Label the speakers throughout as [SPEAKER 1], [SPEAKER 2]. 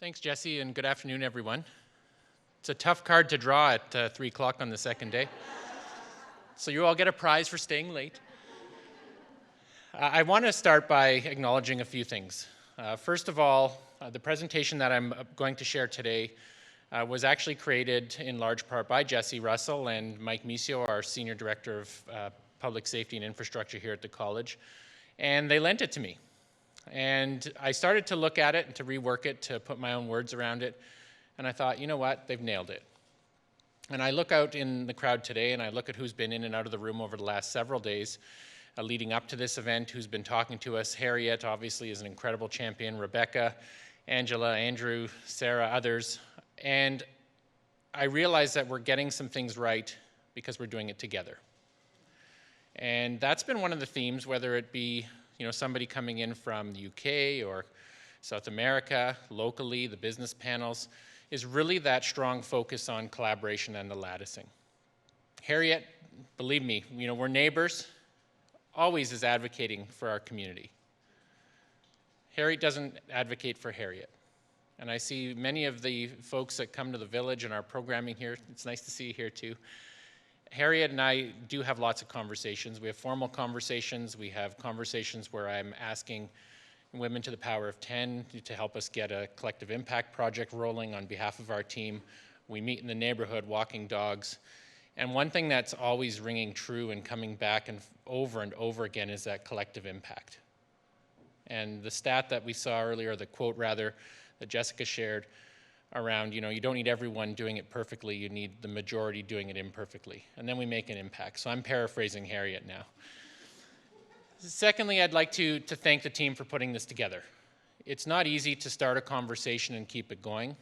[SPEAKER 1] Thanks, Jesse, and good afternoon, everyone. It's a tough card to draw at 3 o'clock on the second day. So you all get a prize for staying late. I want to start by acknowledging a few things. First of all, the presentation that I'm going to share today was actually created in large part by Jesse Russell and Mike Misio, our Senior Director of Public Safety and Infrastructure here at the college, and they lent it to me. And I started to look at it and to rework it, to put my own words around it. And I thought, you know what, they've nailed it. And I look out in the crowd today and I look at who's been in and out of the room over the last several days leading up to this event, who's been talking to us. Harriet, obviously, is an incredible champion. Rebecca, Angela, Andrew, Sarah, others. And I realize that we're getting some things right because we're doing it together. And that's been one of the themes, whether it be somebody coming in from the UK or South America, locally, the business panels, is really that strong focus on collaboration and the latticing. Harriet, believe me, we're neighbors, always is advocating for our community. Harriet doesn't advocate for Harriet. And I see many of the folks that come to the village and our programming here, it's nice to see you here too. Harriet and I do have lots of conversations. We have formal conversations. We have conversations where I'm asking Women to the Power of 10 to help us get a collective impact project rolling on behalf of our team. We meet in the neighborhood walking dogs. And one thing that's always ringing true and coming back and over again is that collective impact. And the stat that we saw earlier, the quote rather, that Jessica shared, around, you don't need everyone doing it perfectly, you need the majority doing it imperfectly. And then we make an impact. So I'm paraphrasing Harriet now. Secondly, I'd like to thank the team for putting this together. It's not easy to start a conversation and keep it going.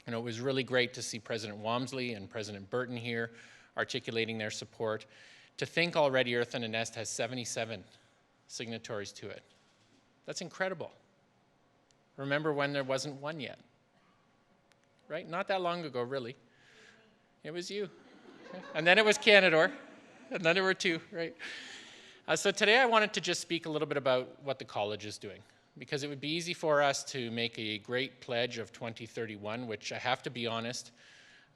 [SPEAKER 1] It was really great to see President Walmsley and President Burton here articulating their support. To think already Earth and a Nest has 77 signatories to it. That's incredible. Remember when there wasn't one yet? Right? Not that long ago, really. It was you. And then it was Canadore. And then there were two, right? So today I wanted to just speak a little bit about what the college is doing, because it would be easy for us to make a great pledge of 2031, which I have to be honest,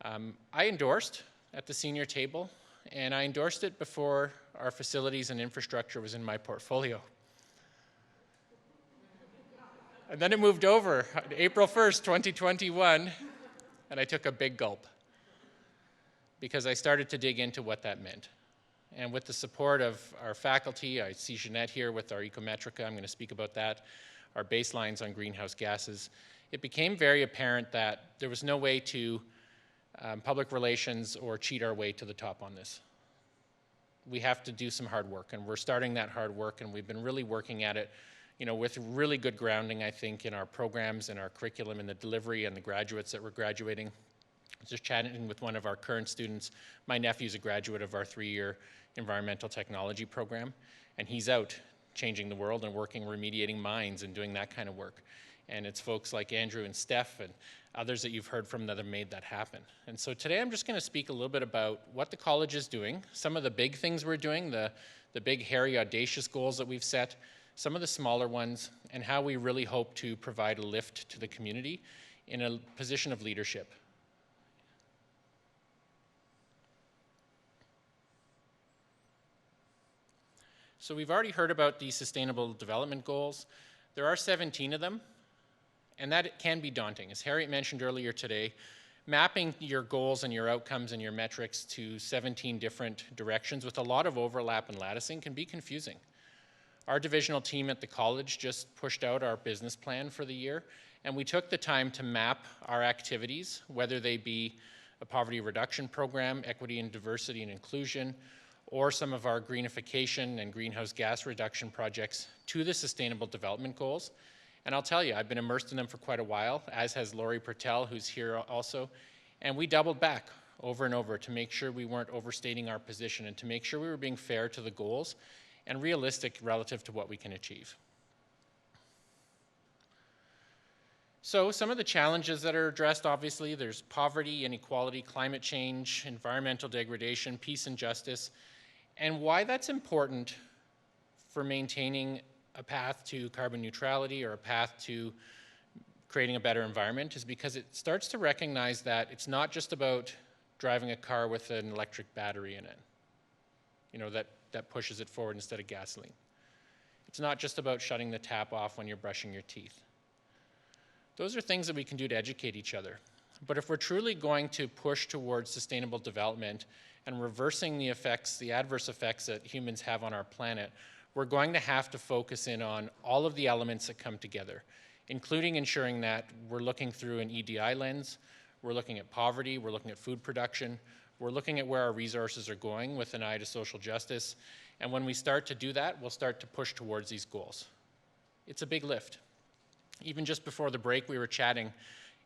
[SPEAKER 1] I endorsed at the senior table, and I endorsed it before our facilities and infrastructure was in my portfolio. And then it moved over April 1st, 2021, and I took a big gulp because I started to dig into what that meant. And with the support of our faculty, I see Jeanette here with our ecometrica, I'm going to speak about that, our baselines on greenhouse gases, it became very apparent that there was no way to public relations or cheat our way to the top on this. We have to do some hard work, and we're starting that hard work, and we've been really working at it with really good grounding, I think, in our programs and our curriculum and the delivery and the graduates that we're graduating. I was just chatting with one of our current students. My nephew's a graduate of our 3-year environmental technology program, and he's out changing the world and working, remediating mines and doing that kind of work. And it's folks like Andrew and Steph and others that you've heard from that have made that happen. And so today I'm just going to speak a little bit about what the college is doing, some of the big things we're doing, the big, hairy, audacious goals that we've set, some of the smaller ones, and how we really hope to provide a lift to the community in a position of leadership. So we've already heard about the Sustainable Development Goals. There are 17 of them, and that can be daunting. As Harriet mentioned earlier today, mapping your goals and your outcomes and your metrics to 17 different directions with a lot of overlap and latticing can be confusing. Our divisional team at the college just pushed out our business plan for the year, and we took the time to map our activities, whether they be a poverty reduction program, equity and diversity and inclusion, or some of our greenification and greenhouse gas reduction projects to the Sustainable Development Goals. And I'll tell you, I've been immersed in them for quite a while, as has Lori Pertel, who's here also, and we doubled back over and over to make sure we weren't overstating our position and to make sure we were being fair to the goals and realistic relative to what we can achieve. So some of the challenges that are addressed, obviously, there's poverty, inequality, climate change, environmental degradation, peace and justice, and why that's important for maintaining a path to carbon neutrality or a path to creating a better environment is because it starts to recognize that it's not just about driving a car with an electric battery in it, that pushes it forward instead of gasoline. It's not just about shutting the tap off when you're brushing your teeth. Those are things that we can do to educate each other. But if we're truly going to push towards sustainable development and reversing the adverse effects that humans have on our planet, we're going to have to focus in on all of the elements that come together, including ensuring that we're looking through an EDI lens, we're looking at poverty, we're looking at food production, we're looking at where our resources are going with an eye to social justice. And when we start to do that, we'll start to push towards these goals. It's a big lift. Even just before the break, we were chatting,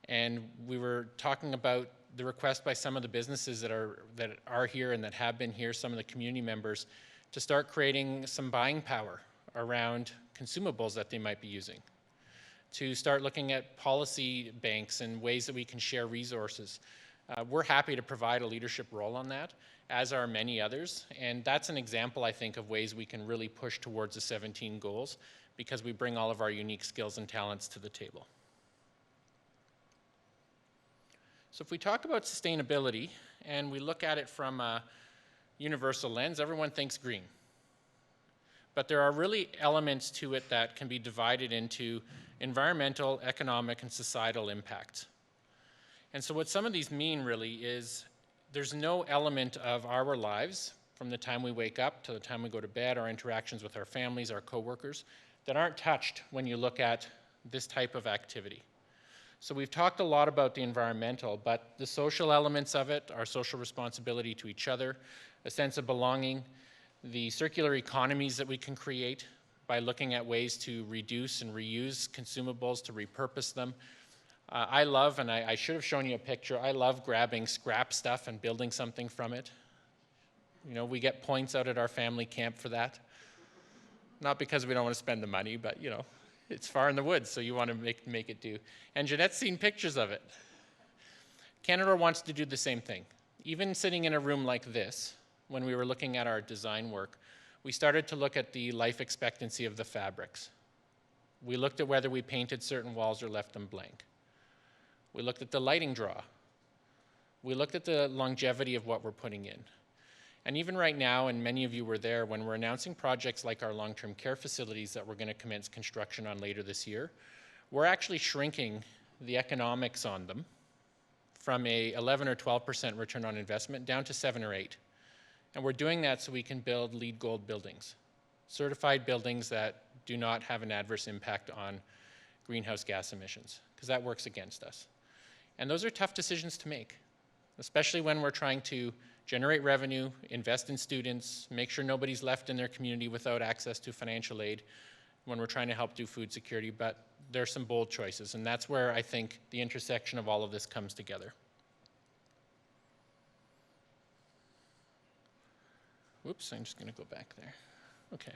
[SPEAKER 1] and we were talking about the request by some of the businesses that are here and that have been here, some of the community members, to start creating some buying power around consumables that they might be using, to start looking at policy banks and ways that we can share resources. We're happy to provide a leadership role on that, as are many others, and that's an example, I think, of ways we can really push towards the 17 goals because we bring all of our unique skills and talents to the table. So if we talk about sustainability and we look at it from a universal lens, everyone thinks green. But there are really elements to it that can be divided into environmental, economic, and societal impacts. And so what some of these mean really is there's no element of our lives, from the time we wake up to the time we go to bed, our interactions with our families, our coworkers, that aren't touched when you look at this type of activity. So we've talked a lot about the environmental, but the social elements of it, our social responsibility to each other, a sense of belonging, the circular economies that we can create by looking at ways to reduce and reuse consumables, to repurpose them. I love, and I should have shown you a picture, I love grabbing scrap stuff and building something from it. We get points out at our family camp for that. Not because we don't want to spend the money, but it's far in the woods, so you want to make it do. And Jeanette's seen pictures of it. Canadore wants to do the same thing. Even sitting in a room like this, when we were looking at our design work, we started to look at the life expectancy of the fabrics. We looked at whether we painted certain walls or left them blank. We looked at the lighting draw. We looked at the longevity of what we're putting in. And even right now, and many of you were there, when we're announcing projects like our long-term care facilities that we're going to commence construction on later this year, we're actually shrinking the economics on them from a 11 or 12% return on investment down to 7 or 8. And we're doing that so we can build LEED Gold buildings, certified buildings that do not have an adverse impact on greenhouse gas emissions, because that works against us. And those are tough decisions to make, especially when we're trying to generate revenue, invest in students, make sure nobody's left in their community without access to financial aid when we're trying to help do food security, but there's some bold choices, and that's where I think the intersection of all of this comes together. Whoops, I'm just going to go back there. Okay.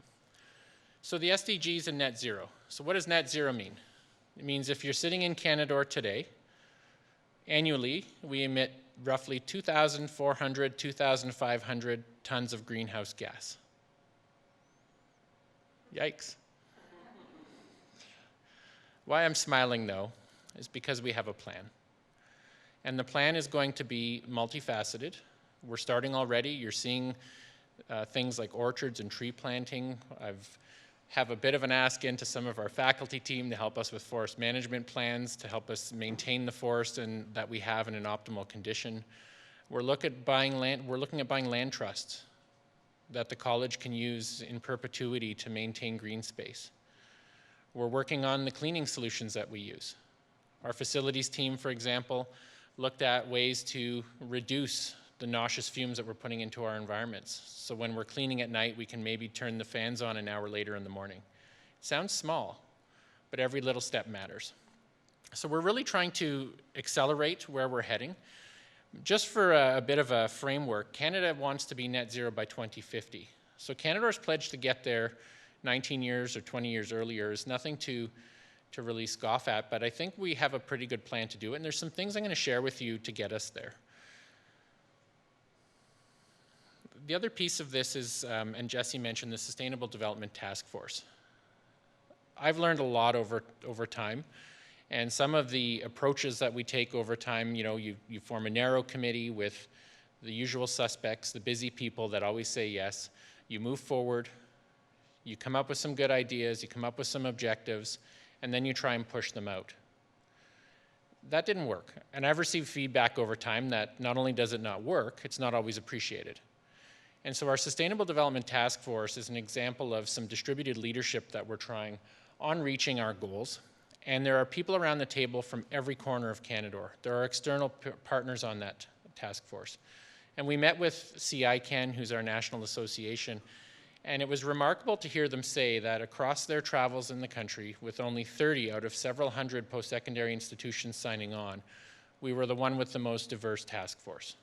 [SPEAKER 1] So the SDGs and net zero. So what does net zero mean? It means if you're sitting in Canadore today, annually we emit roughly 2,400, 2,500 tons of greenhouse gas. Yikes. Why I'm smiling, though, is because we have a plan. And the plan is going to be multifaceted. We're starting already. You're seeing things like orchards and tree planting. Have a bit of an ask into some of our faculty team to help us with forest management plans, to help us maintain the forest and that we have in an optimal condition. We're looking at buying land trusts that the college can use in perpetuity to maintain green space. We're working on the cleaning solutions that we use. Our facilities team, for example, looked at ways to reduce the noxious fumes that we're putting into our environments. So when we're cleaning at night, we can maybe turn the fans on an hour later in the morning. It sounds small, but every little step matters. So we're really trying to accelerate where we're heading. Just for a bit of a framework, Canada wants to be net zero by 2050. So Canadore's pledge to get there 19 years or 20 years earlier is nothing to really scoff at, but I think we have a pretty good plan to do it, and there's some things I'm going to share with you to get us there. The other piece of this is, and Jesse mentioned, the Sustainable Development Task Force. I've learned a lot over time, And some of the approaches that we take over time, you form a narrow committee with the usual suspects, the busy people that always say yes. You move forward, you come up with some good ideas, you come up with some objectives, and then you try and push them out. That didn't work. And I've received feedback over time that not only does it not work, it's not always appreciated. And so our Sustainable Development Task Force is an example of some distributed leadership that we're trying on reaching our goals. And there are people around the table from every corner of Canadore. There are external partners on that task force. And we met with CICAN, who's our national association, and it was remarkable to hear them say that across their travels in the country, with only 30 out of several hundred post-secondary institutions signing on, we were the one with the most diverse task force.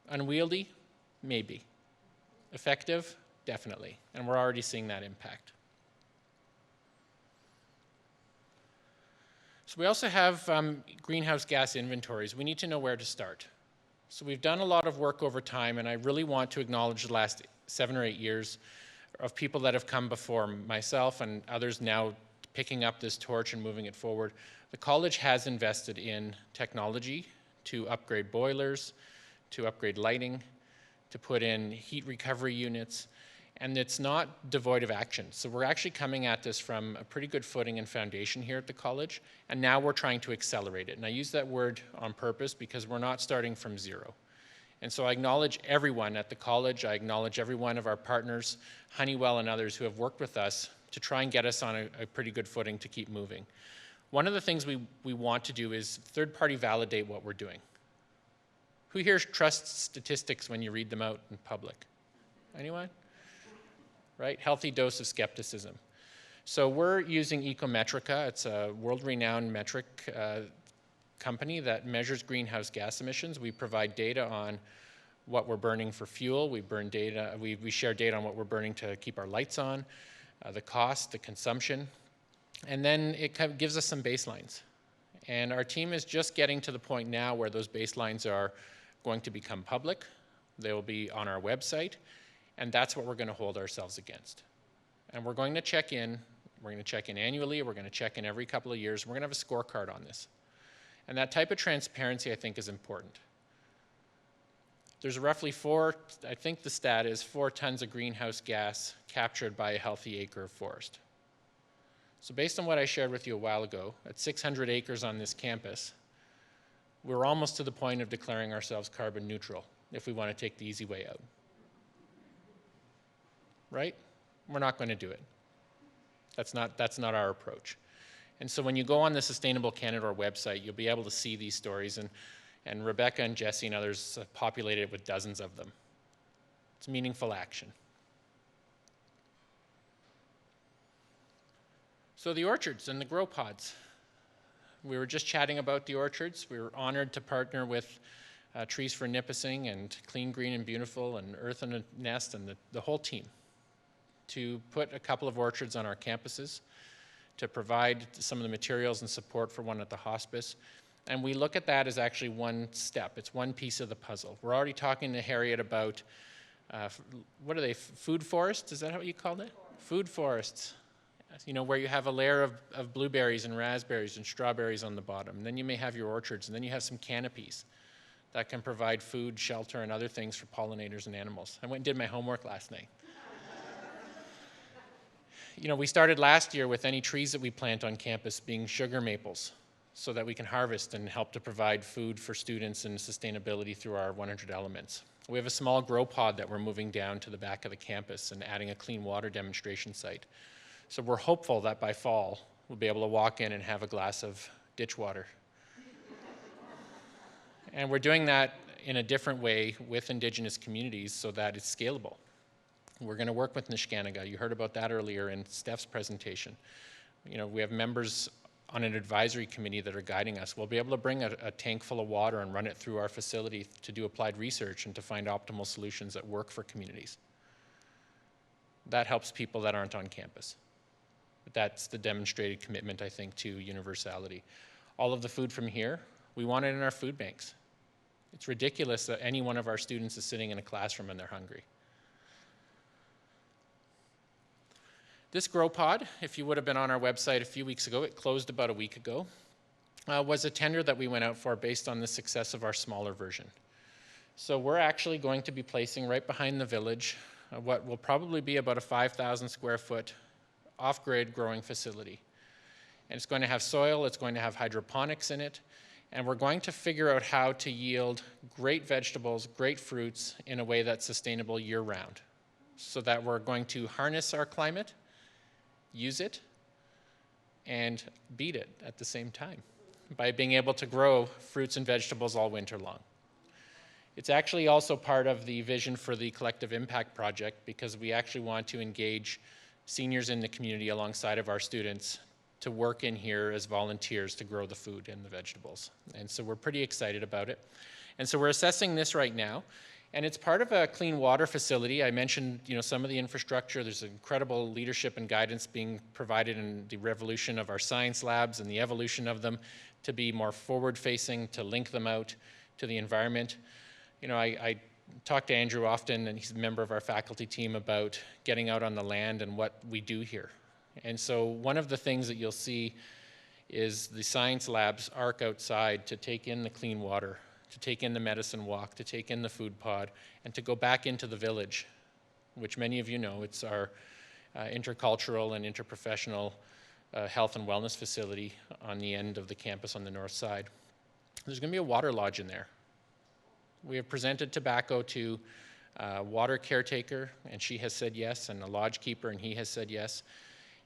[SPEAKER 1] Unwieldy? Maybe. Effective? Definitely. And we're already seeing that impact. So we also have greenhouse gas inventories. We need to know where to start. So we've done a lot of work over time, and I really want to acknowledge the last 7 or 8 years of people that have come before myself and others now picking up this torch and moving it forward. The college has invested in technology to upgrade boilers, to upgrade lighting, to put in heat recovery units, and it's not devoid of action. So we're actually coming at this from a pretty good footing and foundation here at the college, and now we're trying to accelerate it. And I use that word on purpose because we're not starting from zero. And so I acknowledge everyone at the college, I acknowledge every one of our partners, Honeywell and others who have worked with us to try and get us on a pretty good footing to keep moving. One of the things we want to do is third-party validate what we're doing. Who here trusts statistics when you read them out in public? Anyone? Right? Healthy dose of skepticism. So we're using Ecometrica. It's a world-renowned metric company that measures greenhouse gas emissions. We provide data on what we're burning for fuel. We share data on what we're burning to keep our lights on, the cost, the consumption, and then it gives us some baselines. And our team is just getting to the point now where those baselines are going to become public. They will be on our website, and that's what we're going to hold ourselves against. And we're going to check in. We're going to check in annually. We're going to check in every couple of years. We're going to have a scorecard on this. And that type of transparency, I think, is important. There's roughly I think the stat is 4 tons of greenhouse gas captured by a healthy acre of forest. So based on what I shared with you a while ago, at 600 acres on this campus, we're almost to the point of declaring ourselves carbon neutral if we want to take the easy way out. Right? We're not going to do it. That's not our approach. And so when you go on the Sustainable Canadore website, you'll be able to see these stories, and Rebecca and Jesse and others have populated it with dozens of them. It's meaningful action. So the orchards and the grow pods. We were just chatting about the orchards. We were honored to partner with Trees for Nipissing and Clean, Green and Beautiful and Earth and a Nest and the whole team to put a couple of orchards on our campuses, to provide some of the materials and support for one at the hospice. And we look at that as actually one step. It's one piece of the puzzle. We're already talking to Harriet about, what are they, food forests? Is that what you called it? Food forests. You know, where you have a layer of blueberries and raspberries and strawberries on the bottom. And then you may have your orchards, and then you have some canopies that can provide food, shelter, and other things for pollinators and animals. I went and did my homework last night. You know, we started last year with any trees that we plant on campus being sugar maples so that we can harvest and help to provide food for students and sustainability through our 100 elements. We have a small grow pod that we're moving down to the back of the campus and adding a clean water demonstration site. So we're hopeful that by fall, we'll be able to walk in and have a glass of ditch water. And we're doing that in a different way with Indigenous communities so that it's scalable. We're going to work with Nishkanaga. You heard about that earlier in Steph's presentation. You know, we have members on an advisory committee that are guiding us. We'll be able to bring a tank full of water and run it through our facility to do applied research and to find optimal solutions that work for communities. That helps people that aren't on campus. But that's the demonstrated commitment, I think, to universality. All of the food from here, we want it in our food banks. It's ridiculous that any one of our students is sitting in a classroom and they're hungry. This grow pod, if you would have been on our website a few weeks ago, it closed about a week ago, was a tender that we went out for based on the success of our smaller version. So we're actually going to be placing right behind the village what will probably be about a 5,000 square foot off-grid growing facility. And it's going to have soil, it's going to have hydroponics in it, and we're going to figure out how to yield great vegetables, great fruits in a way that's sustainable year-round, so that we're going to harness our climate, use it, and beat it at the same time by being able to grow fruits and vegetables all winter long. It's actually also part of the vision for the Collective Impact Project, because we actually want to engage seniors in the community alongside of our students to work in here as volunteers to grow the food and the vegetables. And so we're pretty excited about it. And so we're assessing this right now. And it's part of a clean water facility. I mentioned, some of the infrastructure. There's incredible leadership and guidance being provided in the revolution of our science labs and the evolution of them to be more forward-facing, to link them out to the environment. I talk to Andrew often, and he's a member of our faculty team, about getting out on the land and what we do here. And so one of the things that you'll see is the science labs arc outside to take in the clean water, to take in the medicine walk, to take in the food pod, and to go back into the village, which many of you know, it's our intercultural and interprofessional health and wellness facility on the end of the campus on the north side. There's going to be a water lodge in there. We have presented tobacco to a water caretaker, and she has said yes, and a lodge keeper, and he has said yes.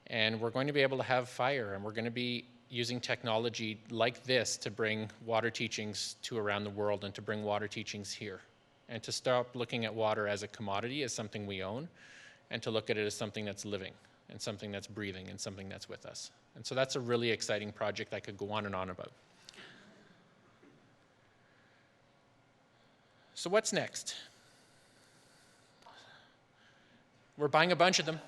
[SPEAKER 1] And we're going to be able to have fire, and we're going to be using technology like this to bring water teachings to around the world and to bring water teachings here. And to stop looking at water as a commodity, as something we own, and to look at it as something that's living, and something that's breathing, and something that's with us. And so that's a really exciting project I could go on and on about. So what's next? We're buying a bunch of them.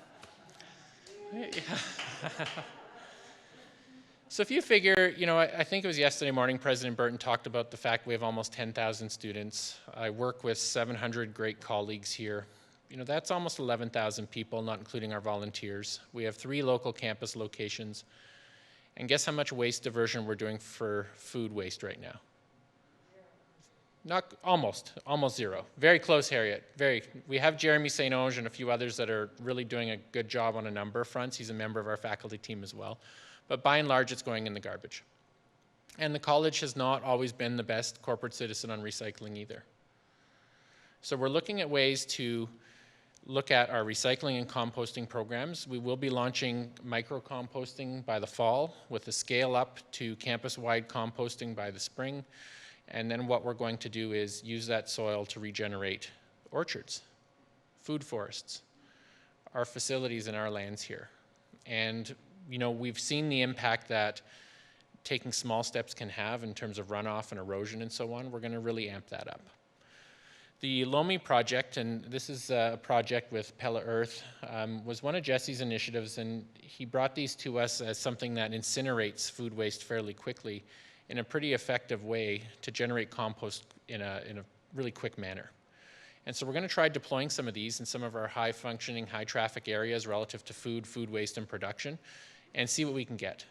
[SPEAKER 1] So if you figure, I think it was yesterday morning, President Burton talked about the fact we have almost 10,000 students. I work with 700 great colleagues here. That's almost 11,000 people, not including our volunteers. We have 3 local campus locations. And guess how much waste diversion we're doing for food waste right now? Not almost zero. Very close, Harriet. We have Jeremy St. Onge and a few others that are really doing a good job on a number of fronts. He's a member of our faculty team as well. But by and large, it's going in the garbage. And the college has not always been the best corporate citizen on recycling either. So we're looking at ways to look at our recycling and composting programs. We will be launching micro-composting by the fall with a scale up to campus-wide composting by the spring. And then what we're going to do is use that soil to regenerate orchards, food forests, our facilities and our lands here. And, we've seen the impact that taking small steps can have in terms of runoff and erosion and so on. We're going to really amp that up. The Lomi project, and this is a project with Pella Earth, was one of Jesse's initiatives, and he brought these to us as something that incinerates food waste fairly quickly in a pretty effective way to generate compost in a really quick manner. And so we're going to try deploying some of these in some of our high-functioning, high-traffic areas relative to food waste, and production, and see what we can get.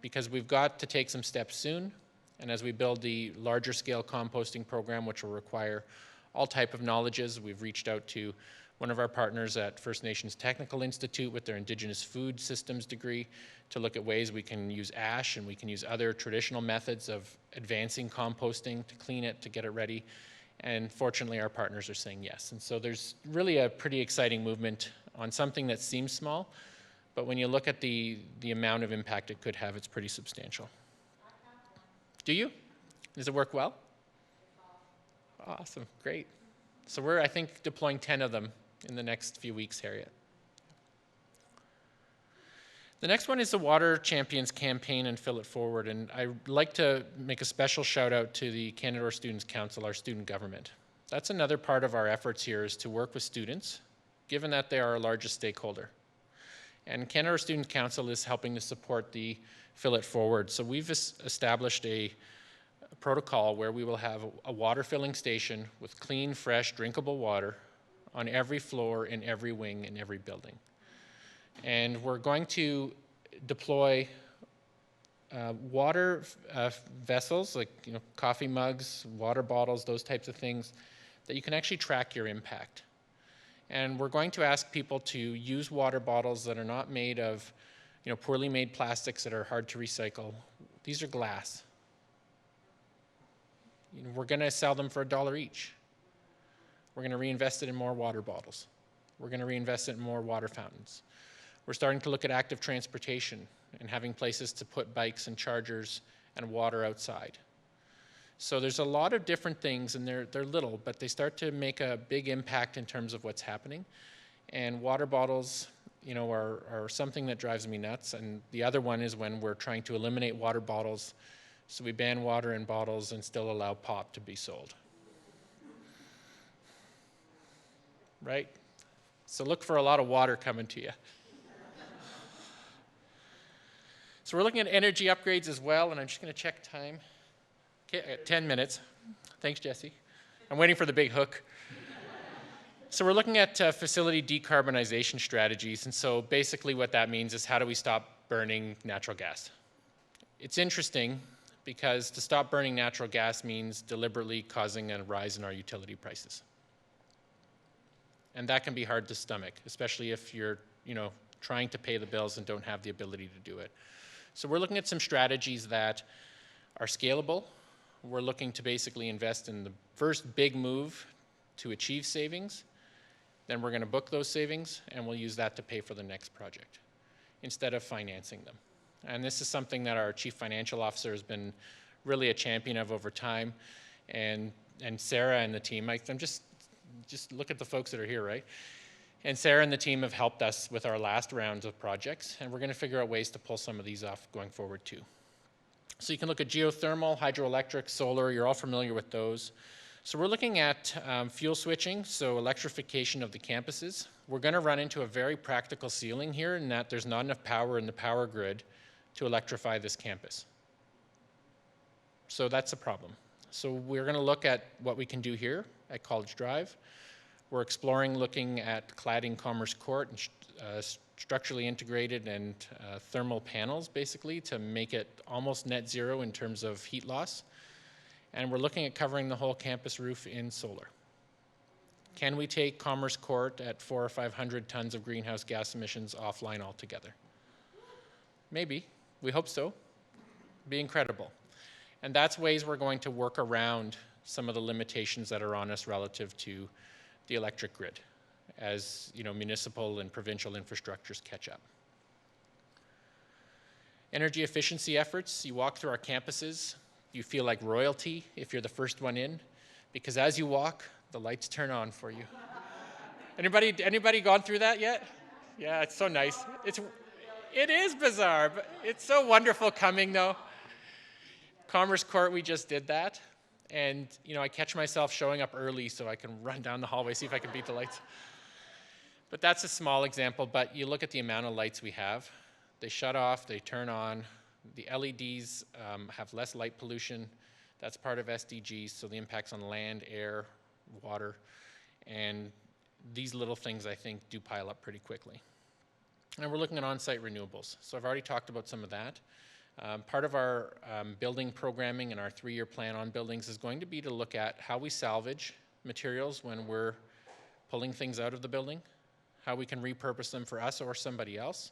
[SPEAKER 1] Because we've got to take some steps soon, and as we build the larger-scale composting program, which will require all type of knowledges, we've reached out to one of our partners at First Nations Technical Institute with their Indigenous Food Systems degree to look at ways we can use ash and we can use other traditional methods of advancing composting to clean it, to get it ready. And fortunately, our partners are saying yes. And so there's really a pretty exciting movement on something that seems small, but when you look at the amount of impact it could have, it's pretty substantial. Do you? Does it work well? Awesome, great. So we're, I think, deploying 10 of them in the next few weeks, Harriet. The next one is the Water Champions campaign and Fill It Forward, and I'd like to make a special shout out to the Canadore Students' Council, our student government. That's another part of our efforts here, is to work with students, given that they are our largest stakeholder. And Canadore Student Council is helping to support the Fill It Forward. So we've established a protocol where we will have a water filling station with clean, fresh, drinkable water on every floor, in every wing, in every building. And we're going to deploy water vessels, like coffee mugs, water bottles, those types of things, that you can actually track your impact. And we're going to ask people to use water bottles that are not made of poorly made plastics that are hard to recycle. These are glass. We're going to sell them for $1 each. We're going to reinvest it in more water bottles. We're going to reinvest it in more water fountains. We're starting to look at active transportation and having places to put bikes and chargers and water outside. So there's a lot of different things, and they're little, but they start to make a big impact in terms of what's happening. And water bottles, are something that drives me nuts. And the other one is when we're trying to eliminate water bottles, so we ban water in bottles and still allow pop to be sold. Right? So look for a lot of water coming to you. So we're looking at energy upgrades as well, and I'm just going to check time. Okay, I got 10 minutes. Thanks, Jesse. I'm waiting for the big hook. So we're looking at facility decarbonization strategies, and so basically what that means is how do we stop burning natural gas? It's interesting because to stop burning natural gas means deliberately causing a rise in our utility prices. And that can be hard to stomach, especially if you're trying to pay the bills and don't have the ability to do it. So we're looking at some strategies that are scalable. We're looking to basically invest in the first big move to achieve savings. Then we're going to book those savings, and we'll use that to pay for the next project instead of financing them. And this is something that our Chief Financial Officer has been really a champion of over time. And Sarah and the team, I'm just look at the folks that are here, right? And Sarah and the team have helped us with our last rounds of projects, and we're going to figure out ways to pull some of these off going forward too. So you can look at geothermal, hydroelectric, solar. You're all familiar with those. So we're looking at fuel switching, so electrification of the campuses. We're going to run into a very practical ceiling here in that there's not enough power in the power grid to electrify this campus. So that's a problem. So we're going to look at what we can do here at College Drive. We're exploring looking at cladding Commerce Court and structurally integrated and thermal panels, basically, to make it almost net zero in terms of heat loss. And we're looking at covering the whole campus roof in solar. Can we take Commerce Court at 400 or 500 tons of greenhouse gas emissions offline altogether? Maybe. We hope so. Be incredible. And that's ways we're going to work around some of the limitations that are on us relative to the electric grid as municipal and provincial infrastructures catch up. Energy efficiency efforts. You walk through our campuses, you feel like royalty if you're the first one in, because as you walk, the lights turn on for you. Anybody gone through that yet? Yeah, it's so nice. It is bizarre, but it's so wonderful coming though. Commerce Court, we just did that. And I catch myself showing up early so I can run down the hallway, see if I can beat the lights. But that's a small example, but you look at the amount of lights we have. They shut off, they turn on. The LEDs have less light pollution. That's part of SDGs, so the impacts on land, air, water. And these little things, I think, do pile up pretty quickly. And we're looking at on-site renewables. So I've already talked about some of that. Part of our building programming and our 3-year plan on buildings is going to be to look at how we salvage materials when we're pulling things out of the building, how we can repurpose them for us or somebody else.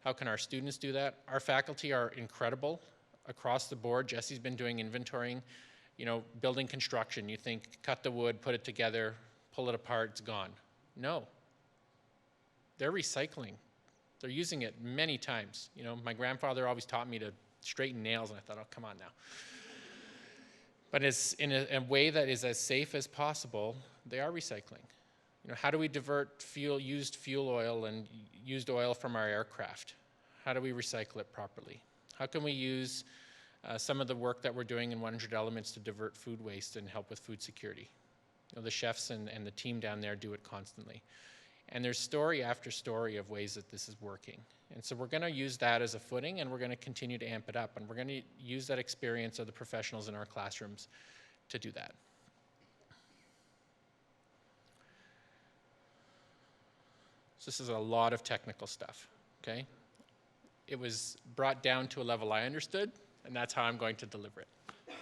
[SPEAKER 1] How can our students do that? Our faculty are incredible across the board. Jesse's been doing inventorying, building construction. You think cut the wood, put it together, pull it apart, it's gone. No. They're recycling. They're using it many times. My grandfather always taught me to straighten nails, and I thought, oh, come on now. But it's in a way that is as safe as possible, they are recycling. How do we divert used fuel oil and used oil from our aircraft? How do we recycle it properly? How can we use some of the work that we're doing in 100 Elements to divert food waste and help with food security? The chefs and the team down there do it constantly. And there's story after story of ways that this is working. And so we're going to use that as a footing, and we're going to continue to amp it up. And we're going to use that experience of the professionals in our classrooms to do that. So this is a lot of technical stuff. okay? It was brought down to a level I understood, and that's how I'm going to deliver it. Okay.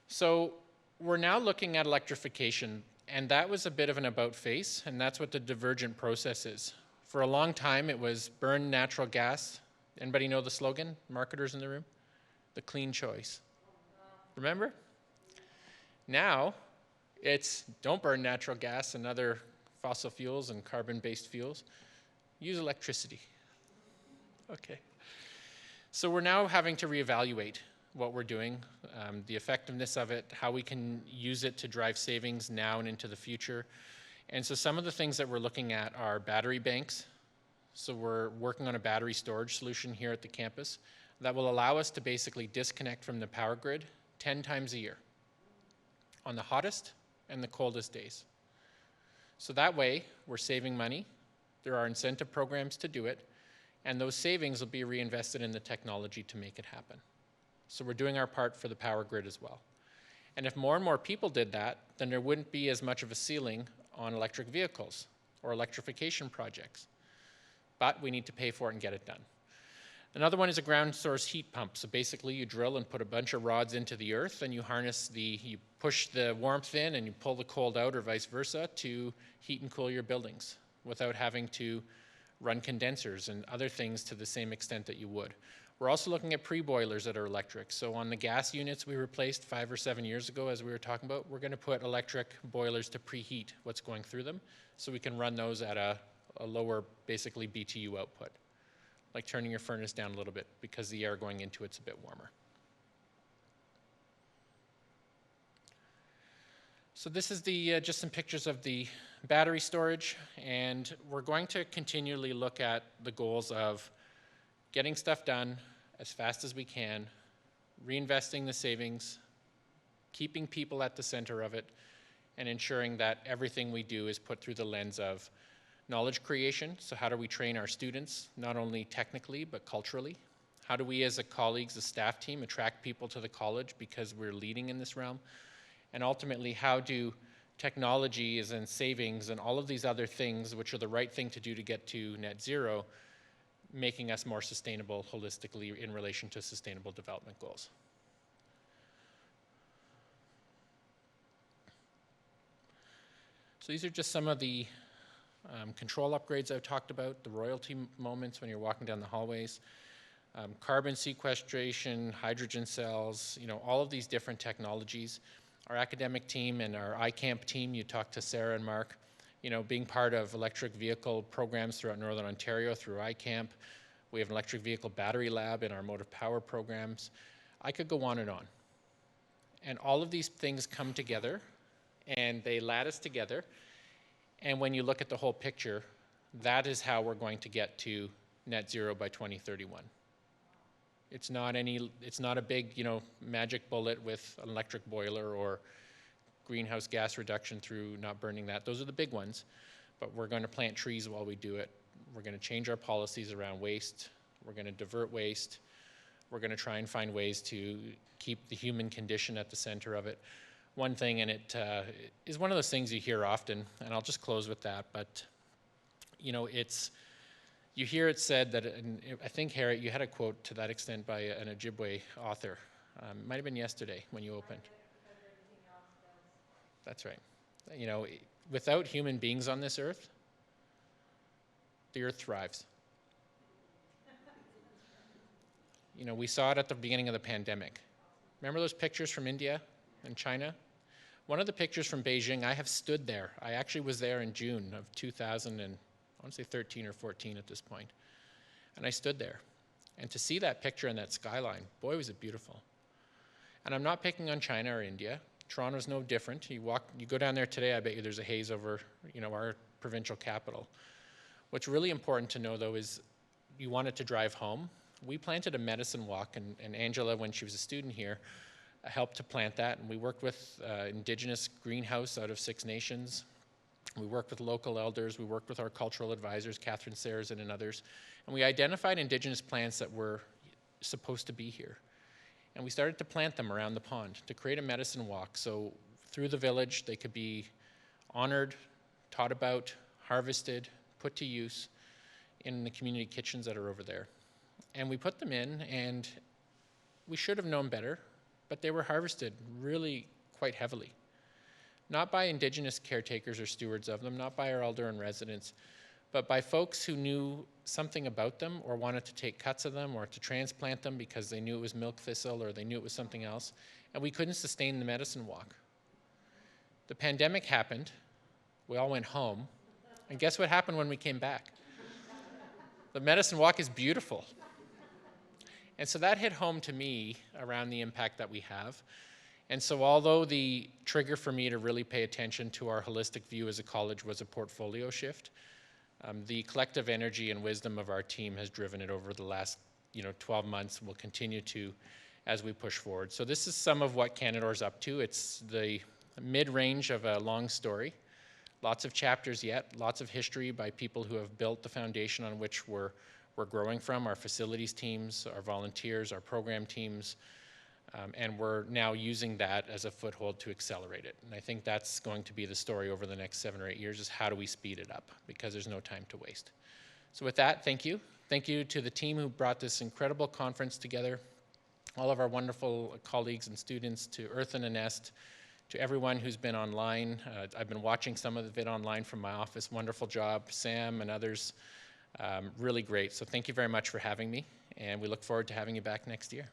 [SPEAKER 1] So we're now looking at electrification, and that was a bit of an about face, and that's what the divergent process is. For a long time, it was burn natural gas. Anybody know the slogan? Marketers in the room? The clean choice. Remember? Now, it's don't burn natural gas and other fossil fuels and carbon-based fuels. Use electricity. Okay. So we're now having to reevaluate what we're doing, the effectiveness of it, how we can use it to drive savings now and into the future. And so some of the things that we're looking at are battery banks. So we're working on a battery storage solution here at the campus that will allow us to basically disconnect from the power grid 10 times a year on the hottest and the coldest days. So that way, we're saving money. There are incentive programs to do it, and those savings will be reinvested in the technology to make it happen. So we're doing our part for the power grid as well. And if more and more people did that, then there wouldn't be as much of a ceiling on electric vehicles or electrification projects. But we need to pay for it and get it done. Another one is a ground source heat pump. So basically you drill and put a bunch of rods into the earth and you you push the warmth in and you pull the cold out or vice versa to heat and cool your buildings without having to run condensers and other things to the same extent that you would. We're also looking at pre-boilers that are electric. So on the gas units we replaced 5 or 7 years ago, as we were talking about, we're going to put electric boilers to preheat what's going through them so we can run those at a lower, basically BTU output, like turning your furnace down a little bit because the air going into it's a bit warmer. So this is just some pictures of the battery storage, and we're going to continually look at the goals of getting stuff done as fast as we can, reinvesting the savings, keeping people at the center of it, and ensuring that everything we do is put through the lens of knowledge creation. So how do we train our students, not only technically, but culturally? How do we as colleagues, a staff team, attract people to the college because we're leading in this realm? And ultimately, how do technologies and savings and all of these other things, which are the right thing to do to get to net zero, making us more sustainable holistically in relation to sustainable development goals? So these are just some of the control upgrades I've talked about, the royalty moments when you're walking down the hallways, carbon sequestration, hydrogen cells, all of these different technologies. Our academic team and our iCamp team, you talked to Sarah and Mark, being part of electric vehicle programs throughout Northern Ontario through iCamp. We have an electric vehicle battery lab in our motive power programs. I could go on. And all of these things come together and they lattice together. And when you look at the whole picture, that is how we're going to get to net zero by 2031. It's not a big, magic bullet with an electric boiler or greenhouse gas reduction through not burning that. Those are the big ones. But we're going to plant trees while we do it. We're going to change our policies around waste. We're going to divert waste. We're going to try and find ways to keep the human condition at the center of it. One thing, and it is one of those things you hear often, and I'll just close with that, but you hear it said that, and I think, Harriet, you had a quote to that extent by an Ojibwe author. It might have been yesterday when you opened. That's right. Without human beings on this earth, the earth thrives. We saw it at the beginning of the pandemic. Remember those pictures from India and China? One of the pictures from Beijing, I have stood there. I actually was there in June of 2013 or 14 at this point. And I stood there. And to see that picture and that skyline, boy, was it beautiful. And I'm not picking on China or India. Toronto's no different. You go down there today, I bet you there's a haze over, our provincial capital. What's really important to know, though, is you want it to drive home. We planted a medicine walk, and Angela, when she was a student here, helped to plant that, and we worked with Indigenous greenhouse out of 6 Nations. We worked with local elders. We worked with our cultural advisors, Catherine Sarrazin and others, and we identified Indigenous plants that were supposed to be here. And we started to plant them around the pond to create a medicine walk. So through the village, they could be honored, taught about, harvested, put to use in the community kitchens that are over there. And we put them in, and we should have known better, but they were harvested really quite heavily. Not by Indigenous caretakers or stewards of them, not by our elder and residents, but by folks who knew something about them or wanted to take cuts of them or to transplant them because they knew it was milk thistle or they knew it was something else, and we couldn't sustain the medicine walk. The pandemic happened, we all went home, and guess what happened when we came back? The medicine walk is beautiful. And so that hit home to me around the impact that we have. And so although the trigger for me to really pay attention to our holistic view as a college was a portfolio shift, the collective energy and wisdom of our team has driven it over the last 12 months, will continue to as we push forward. So this is some of what Canadore's up to. It's the mid-range of a long story. Lots of chapters yet, lots of history by people who have built the foundation on which we're growing from, our facilities teams, our volunteers, our program teams, and we're now using that as a foothold to accelerate it. And I think that's going to be the story over the next 7 or 8 years, is how do we speed it up, because there's no time to waste. So with that, thank you. Thank you to the team who brought this incredible conference together, all of our wonderful colleagues and students, to Earth and a Nest, to everyone who's been online. I've been watching some of it online from my office. Wonderful job, Sam and others. Really great. So thank you very much for having me, and we look forward to having you back next year.